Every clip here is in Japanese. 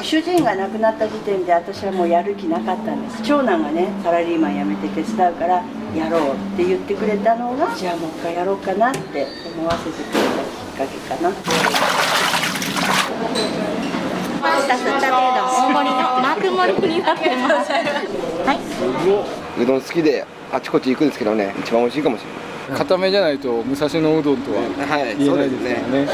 主人が亡くなった時点で私はもうやる気なかったんです。長男がねサラリーマン辞めて手伝うからやろうって言ってくれたのが、じゃあもう一回やろうかなって思わせてくれたきっかけかな。パスタ大盛りのマーク盛りになってます。はい。うどん好きであちこち行くんですけどね、一番美味しいかもしれない。固めじゃないと武蔵野うどんとは言えないですからね。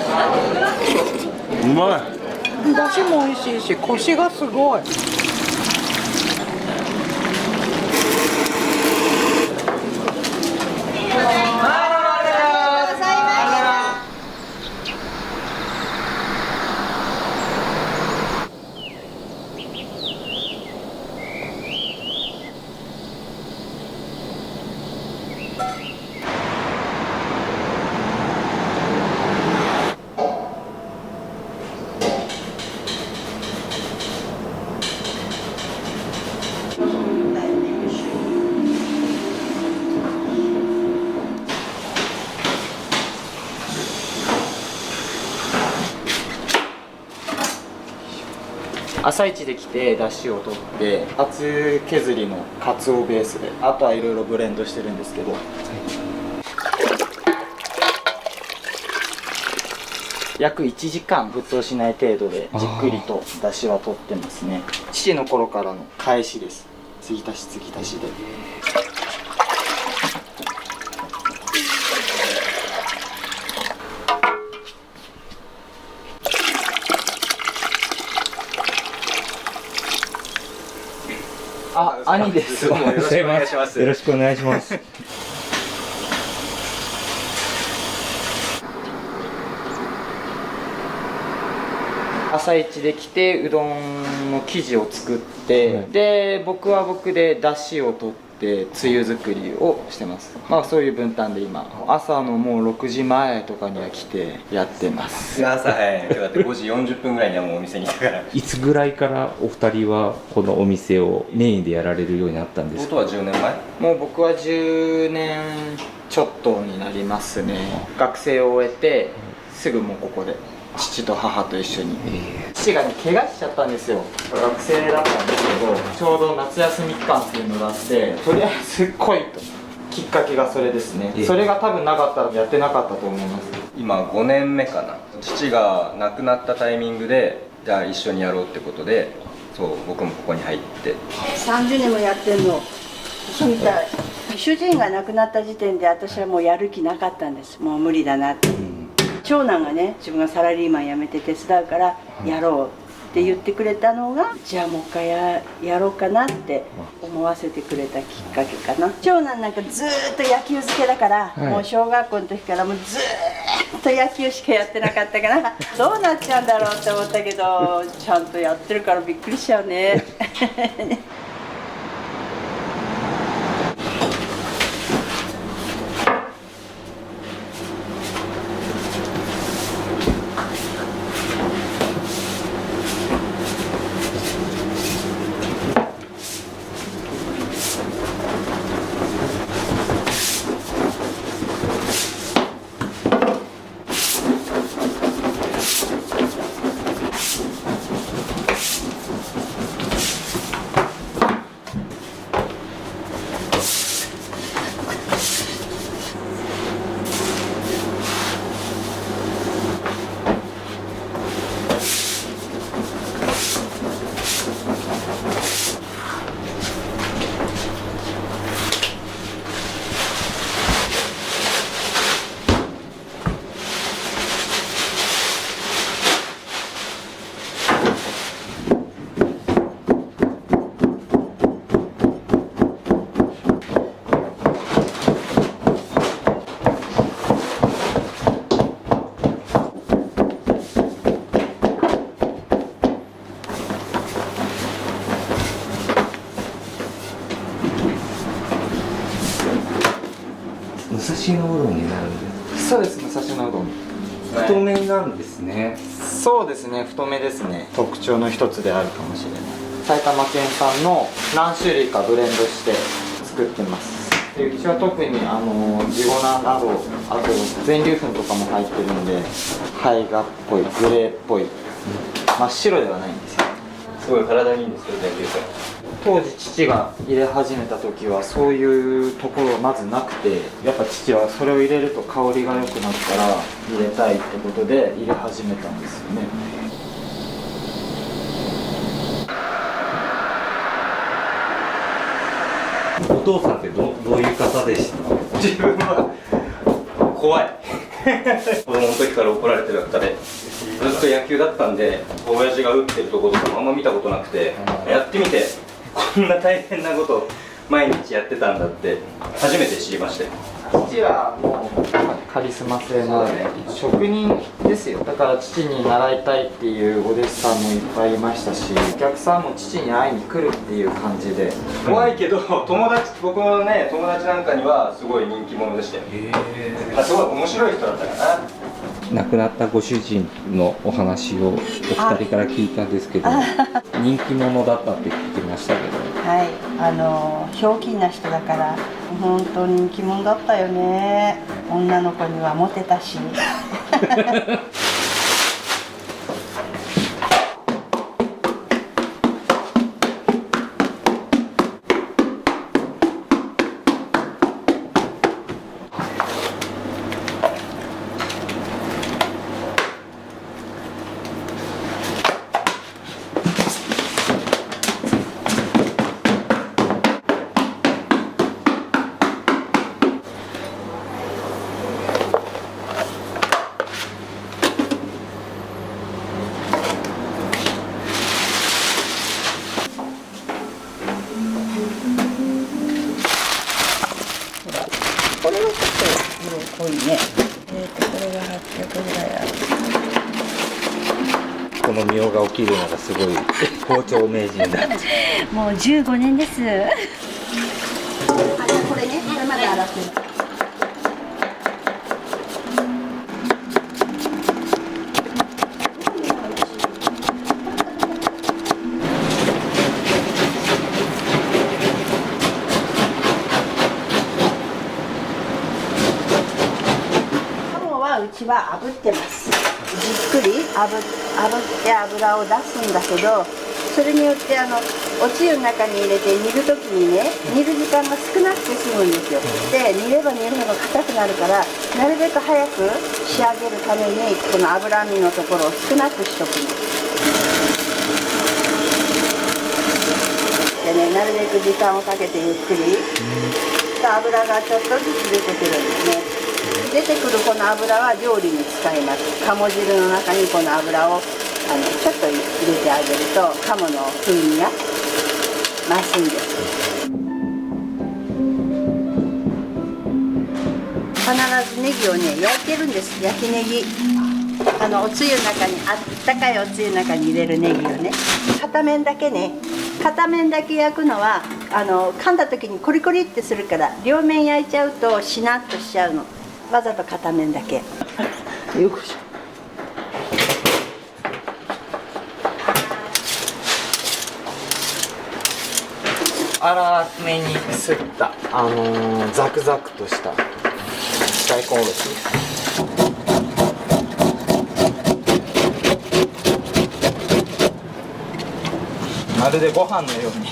うまい。だしも美味しいし、コシがすごい。朝一で来て出汁を取って厚削りのかつおベースで、あとはいろいろブレンドしてるんですけど、約1時間沸騰しない程度でじっくりと出汁は取ってますね。父の頃からの返しです。継ぎ足し継ぎ足しで。あ、兄です。よろしくお願いします。よろしくお願いします。朝一で来てうどんの生地を作って、で僕は僕で出汁を取ってつゆ作りをしてます。まあそういう分担で今朝のもう6時前とかには来てやってます。朝早いね。今日だって5時40分ぐらいにはもうお店にいたから。いつぐらいからお二人はこのお店をメインでやられるようになったんですか？元は10年前？もう僕は10年ちょっとになりますね。学生を終えてすぐもうここで父と母と一緒に、父がね怪我しちゃったんですよ。学生だったんですけど、ちょうど夏休み期間っていうのがあって、とりあえず来いと、きっかけがそれですね。それが多分なかったらやってなかったと思います。今5年目かな。父が亡くなったタイミングでじゃあ一緒にやろうってことで、そう僕もここに入って。30年もやってんの嘘みたい。主人が亡くなった時点で私はもうやる気なかったんです。もう無理だなって。長男がね自分がサラリーマン辞めて手伝うからやろうって言ってくれたのが、じゃあもう一回やろうかなって思わせてくれたきっかけかな。長男なんかずーっと野球漬けだから、もう小学校の時からもうずーっと野球しかやってなかったからどうなっちゃうんだろうって思ったけど、ちゃんとやってるからびっくりしちゃうね。武蔵野うどんになるんです。そうです、武蔵野うどん。太麺なんですね。そうですね、太めですね。特徴の一つであるかもしれない。埼玉県産の何種類かブレンドして作ってます。でうちは特にジゴナなど、あと全粒粉とかも入ってるんで、胚芽っぽい、グレーっぽい、真っ白ではないんですよ。すごい体にいいんですよ、全粒粉。当時父が入れ始めた時はそういうところまずなくて、やっぱ父はそれを入れると香りが良くなるから入れたいってことで入れ始めたんですよね。お父さんってどういう方でした？自分は怖い子供の時から怒られてる方で、ずっと野球だったんで、親父が打ってるところとかもあんま見たことなくて、やってみてこんな大変なこと毎日やってたんだって初めて知りましたよ。父はもうカリスマ性の職人ですよ。だから父に習いたいっていうお弟子さんもいっぱいいましたし、お客さんも父に会いに来るっていう感じで。怖いけど僕のね友達なんかにはすごい人気者でしたよ。すごい面白い人だったかな。亡くなったご主人のお話をお二人から聞いたんですけど、人気者だったって聞きましたけど。はい、ひょうきんな人だから本当に人気者だったよね。女の子にはモテたしこれはちょっと色濃いね。これが800ぐらいある。このみょうがを切るのがすごい包丁名人だもう15年です。これね、これまだ洗ってる。うちは炙ってます。じっくり炙って油を出すんだけど、それによっておつゆの中に入れて煮るときにね、煮る時間が少なくて済むんですよ。で煮れば煮るほど硬くなるから、なるべく早く仕上げるためにこの脂身のところを少なくしとくの。でね、なるべく時間をかけてゆっくり。油がちょっとずつ出てくるんですね。出てくるこの油は料理に使います。鴨汁の中にこの油をちょっと入れてあげると鴨の風味が増すんです。必ずネギをね焼いてるんです。焼きネギ、おつゆの中にあったかいおつゆの中に入れるネギをね、片面だけね、片面だけ焼くのは噛んだ時にコリコリってするから、両面焼いちゃうとしなっとしちゃうの。わざと片面だけ。よいしょ。粗めにすったザクザクとした大根おろしです。まるでご飯のように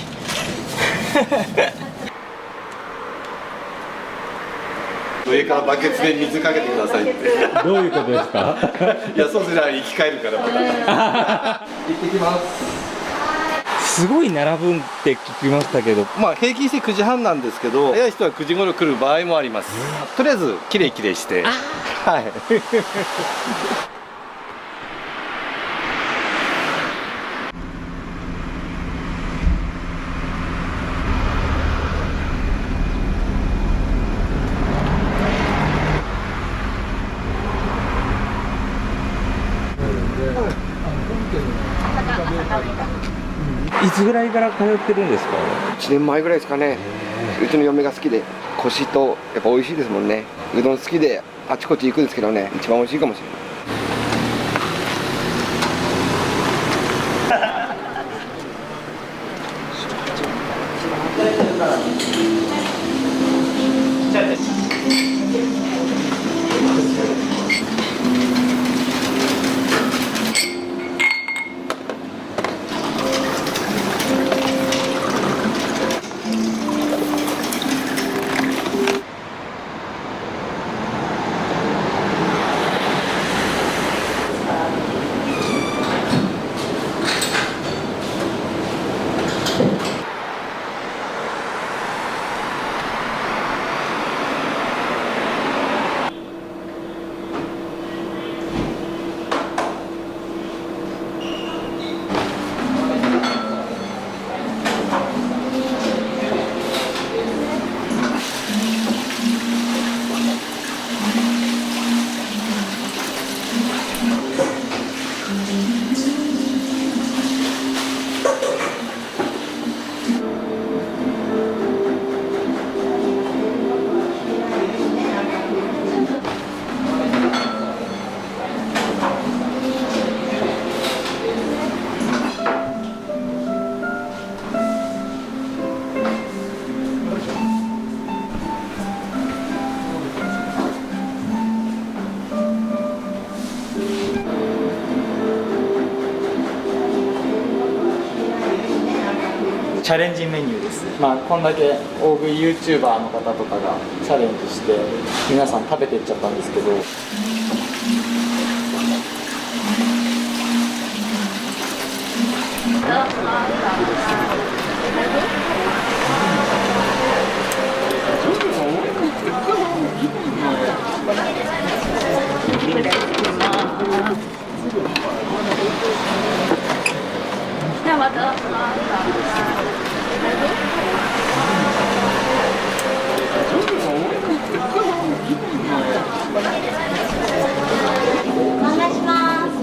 上からバケツで水かけてくださいってどういうことですか？いや、そうすれば生き返るからまた行ってきます。すごい並ぶんって聞きましたけど、まあ平均して9時半なんですけど、早い人は9時頃来る場合もあります。とりあえずきれいしてはいいつぐらいから通ってるんですか1年前ぐらいですかね。うちの嫁が好きで、コシとやっぱ美味しいですもんね。うどん好きであちこち行くんですけどね、一番美味しいかもしれない。チャレンジメニューです。まあこんだけ大食い YouTuber の方とかがチャレンジして皆さん食べていっちゃったんですけど、お願いします。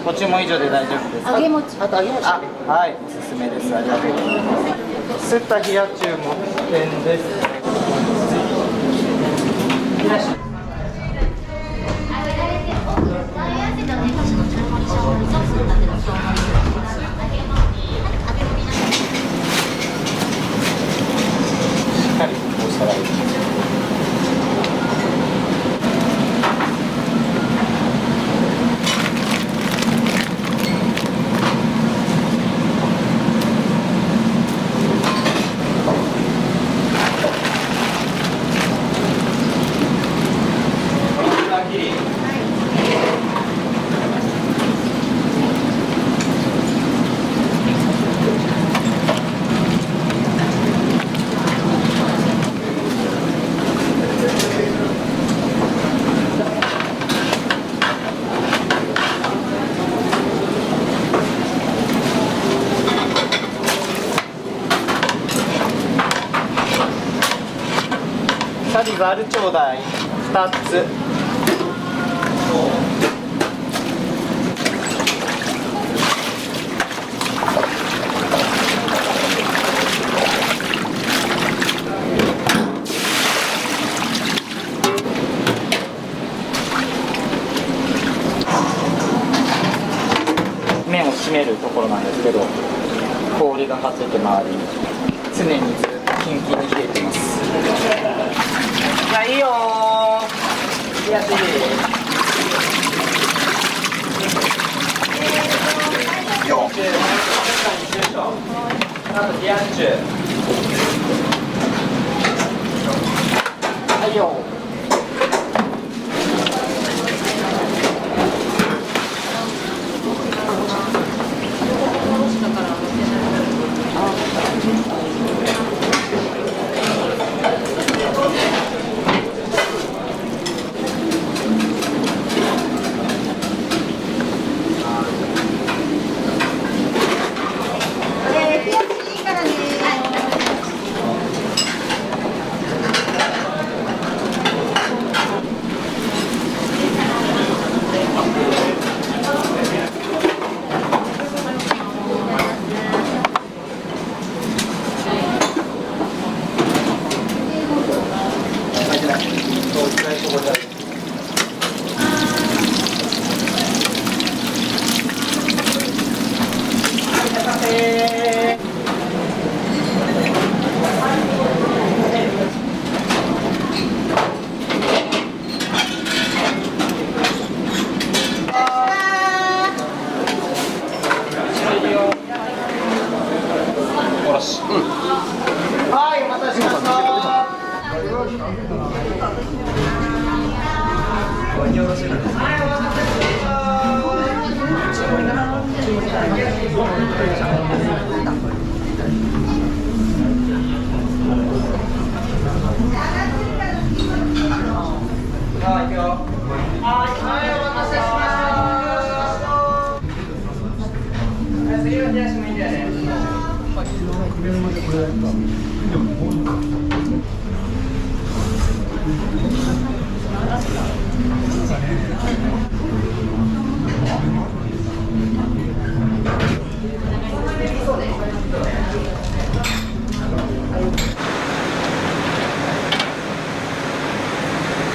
ご注文以上で大丈夫ですか？揚げ餅。あと揚げ餅。あ、はい、おすすめです。ありがとうございます。すった冷や中も天です。しっかりこうしたらいい。サビざるちょうだい。2つ。麺を締めるところなんですけど、氷が張ってて周りに常にずっとキンキンに冷えてます。じゃあいいよー。冷やしい。あと冷やし中。はいよ。らしい。はい、お待たせしました。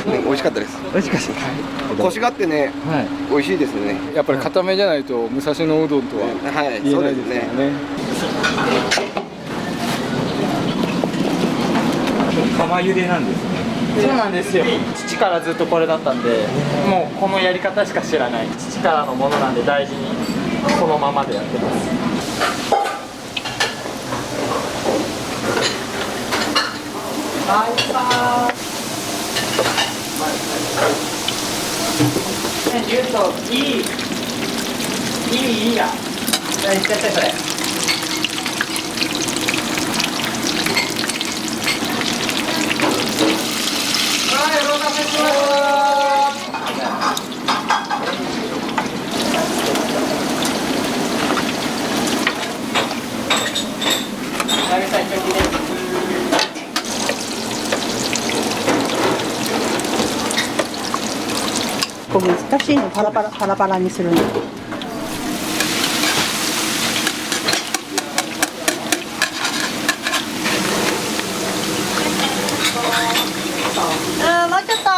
ね、美味しかったです。美味しかったです。コシがあってね、はい。美味しいですね。やっぱり固めじゃないと武蔵野うどんとははい、言えないそうでですすからね。釜茹でなんですね。そうなんですよ。父からずっとこれだったんで、もうこのやり方しか知らない。父からのものなんで大事にこのままでやってます。いいや。いっちゃってそれ。こう難しいのパラパラにするの。もうちょっと。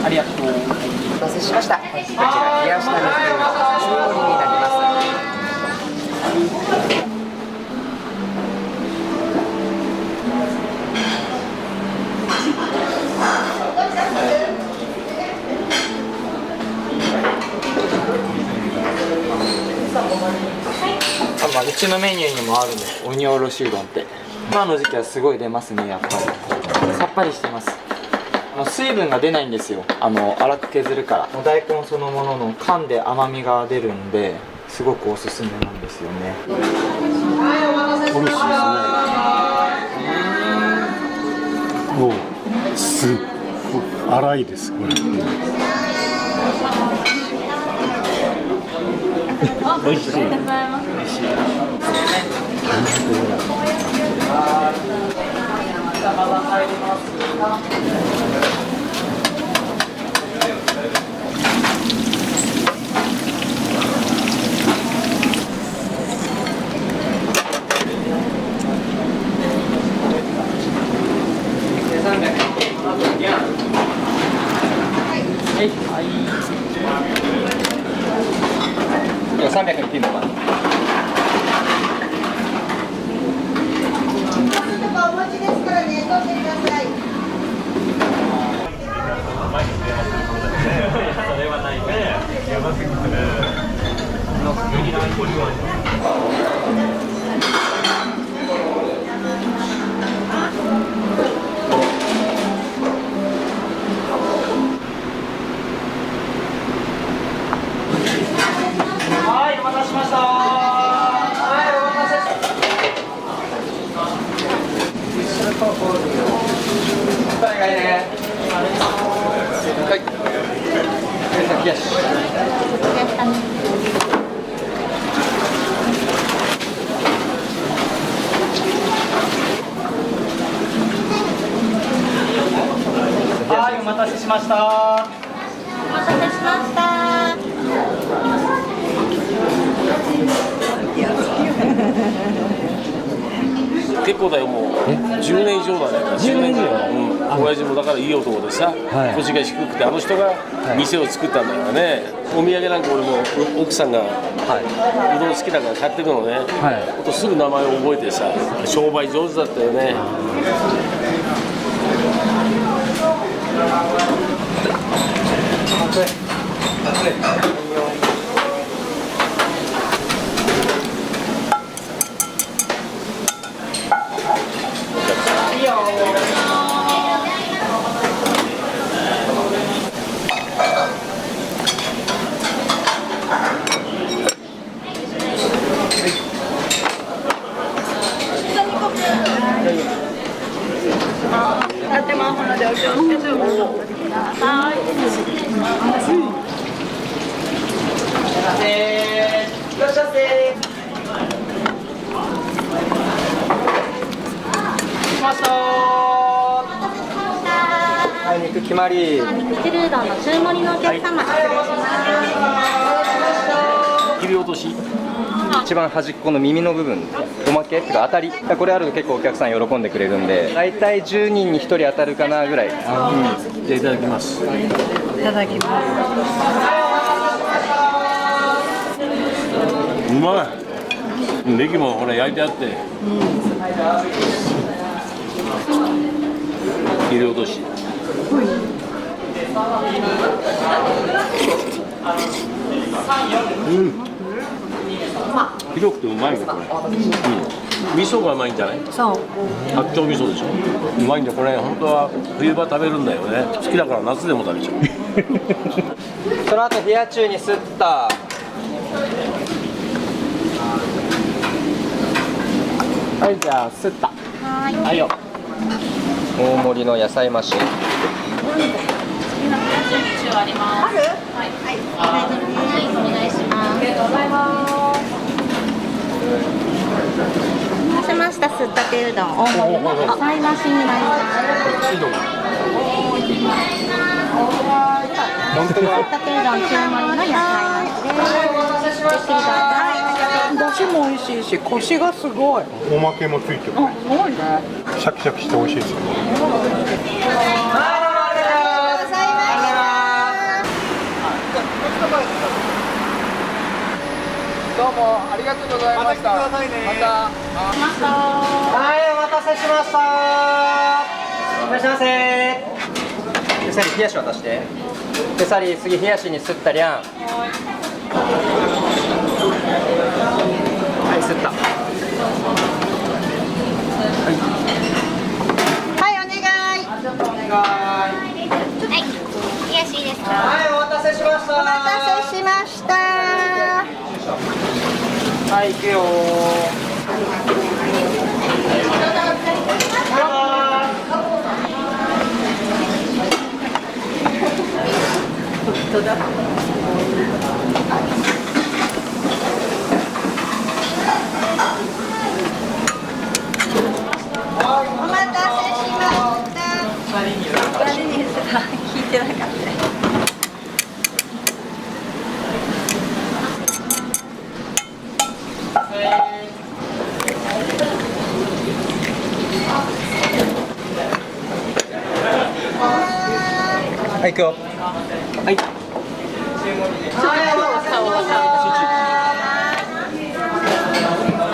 ありがとう。お待たせしました。こちら冷やした水中盛りになります。うちのメニューにもあるね、鬼おろしうどんって。今の時期はすごい出ますね、やっぱり。さっぱりしてます。水分が出ないんですよ、粗く削るから。もう大根そのものの噛んで甘みが出るんで、すごくおすすめなんですよね。おろしですね。すっごい粗いですこれ。美味しい。美味しい。300にピンのかな。お持ちですからね、取ってください。それはないね。やばすぎる。はい、お待たせしました。はい、お待たせ。誰がいいね。はい。冷やし。構だよもう10年以上だね。10年以上。親父もだからいい男でさ、腰が低くてあの人が店を作ったんだからね。お土産なんか俺も奥さんがうどん好きだから買ってくのね。ほんとすぐ名前を覚えてさ、商売上手だったよね。やってますのでお気をつけてください。いらっしゃいませ。来ました。はい、肉決まり。肉汁うどんの中盛りのお客様、失礼します。切り落とし。一番端っこの耳の部分、おまけっていうか当たり、これあると結構お客さん喜んでくれるんで、大体10人に1人当たるかなぐらい。じゃあいただきます。いただきます。うまい。ネギもほら焼いてあって。切り落とし。広くてうまいねこれ。味噌がうまいんじゃない？そう。八丁味噌でしょ。うまいんだこれ本当は冬場食べるんだよね。好きだから夏でも食べちゃう。その後冷や中にすった。はい、じゃあすった。はいよ。大盛りの野菜増し。ある？はい。はい。お願いします。ありがとうございます。そうしましたすったてうどん大盛りの野菜増しになります。本当だ。すったてうどん中盛りの野菜増しです。ゆっくりどうぞ。だしも美味しいし、コシがすごい。おまけもついてる。すごいね。シャキシャキして美味しいですよ。どうもありがとうございました。また。はい、お待たせしました。いらっしゃいませ。手さり冷やし渡して。手さり次冷やしにすったりゃん。はい、すった。はい、お願い。お願い。はい、冷やしいいですか。はい、お待たせしました。お待たせしました。はい、行くよ本当だ。お待たせしました。聞いてなかった。はい、行くよ。はい。少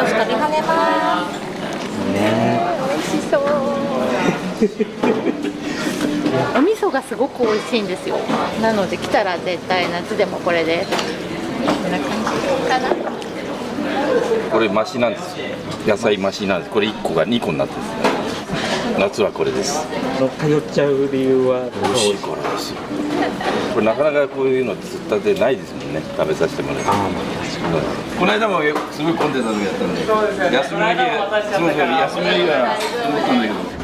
し飛び跳ねます。美味しそう。お味噌がすごく美味しいんですよ。なので来たら絶対夏でもこれで。こんな感じかな。これ増しなんですよ。野菜増しなんです。これ1個が2個になってるんですね。夏はこれです。通っちゃう理由は美味しいからですよ。これなかなかこういうの釣ったてないですもんね。食べさせてもらえる。この間もすごい混んでたのやったんで、休みの日、休みの日は思ったんだけど。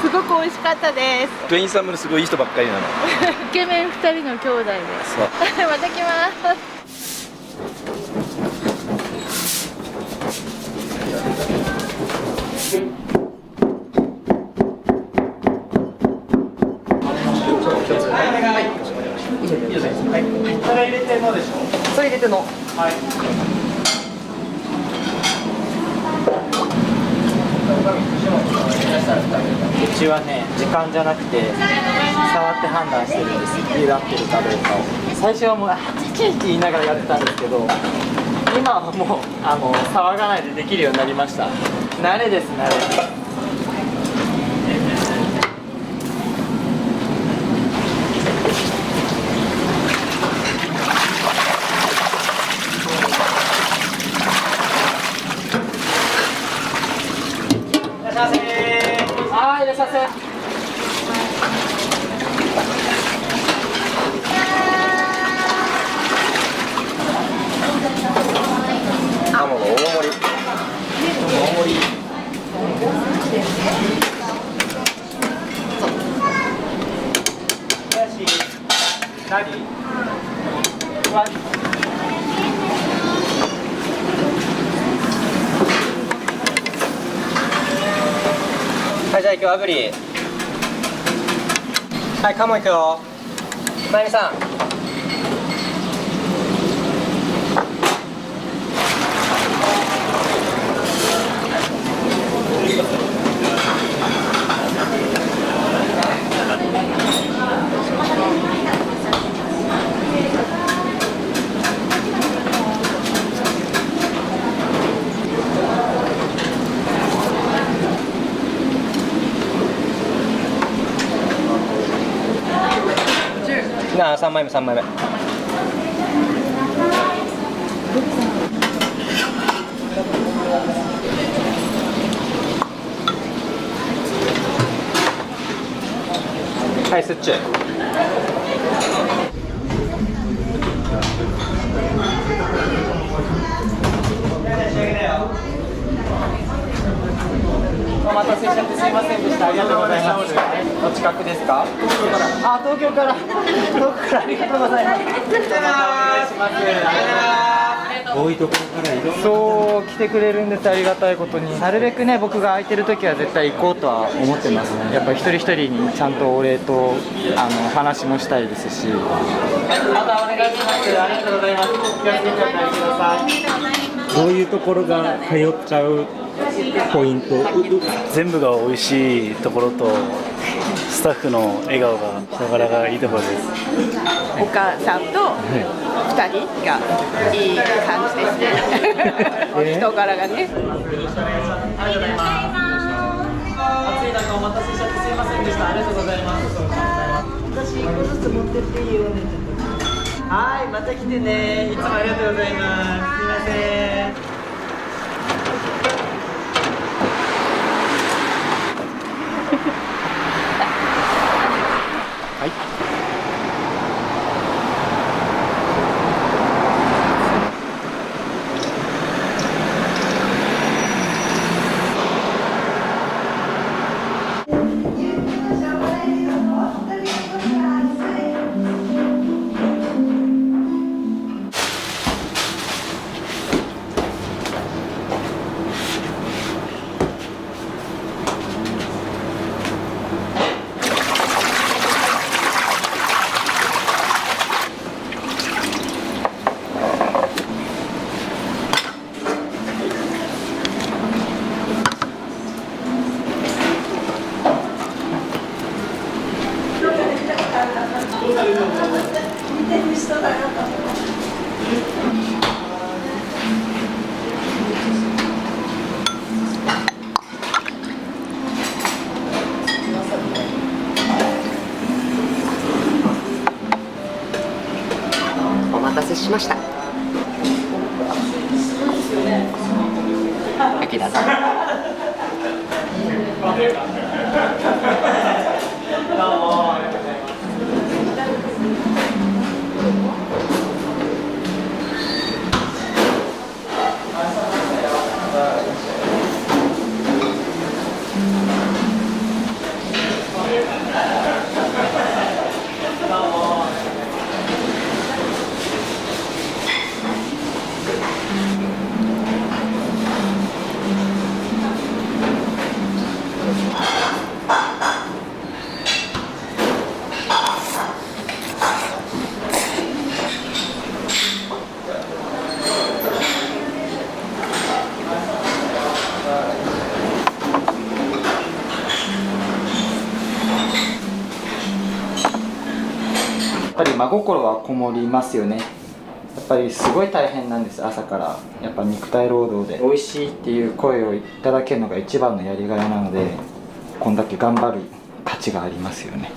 すごく美味しかったです。店員さんもすごいいい人ばっかりなの。イケメン2人の兄弟です。また来ます。うちはね、時間じゃなくて触って判断してるんです。茹だってるかどうかを。最初はもう「あっちって言いながらやってたんですけど、今はもう騒がないでできるようになりました。慣れです、慣れ。いらっしゃいませ。卵大盛り。大盛り。何？はい、じゃあ行くよ、炙り。はい、カモ行くよ。まゆみさん。なあ、3枚目、3枚目。はい、スッチュ。お待たせしちゃってすいませんでした。ありがとうございます。お近くですか？あ、東京から。遠くからありがとうございます。またお願いします。遠いところからいろんなそう来てくれるんです。ありがたいことに。なるべくね、僕が空いてる時は絶対行こうとは思ってますね。やっぱり一人一人にちゃんとお礼と話もしたいですし。またお願いします。ありがとうございます。気をつけてお帰りください。どういうところが通っちゃうポイント？全部が美味しいところとスタッフの笑顔が人柄がいいところです。お母さんと2人がいい感じですね。お人柄がね。ありがとうございます。暑い中お待たせしちゃってすいませんでした。ありがとうございます。私1個ずつ持ってっていいよね。はい、また来てね。いつもありがとうございます。すいません。はい。お待たせしました。秋田さん。真心はこもりますよね。やっぱりすごい大変なんです。朝からやっぱ肉体労働で美味しいっていう声をいただけるのが一番のやりがいなので、こんだけ頑張る価値がありますよね。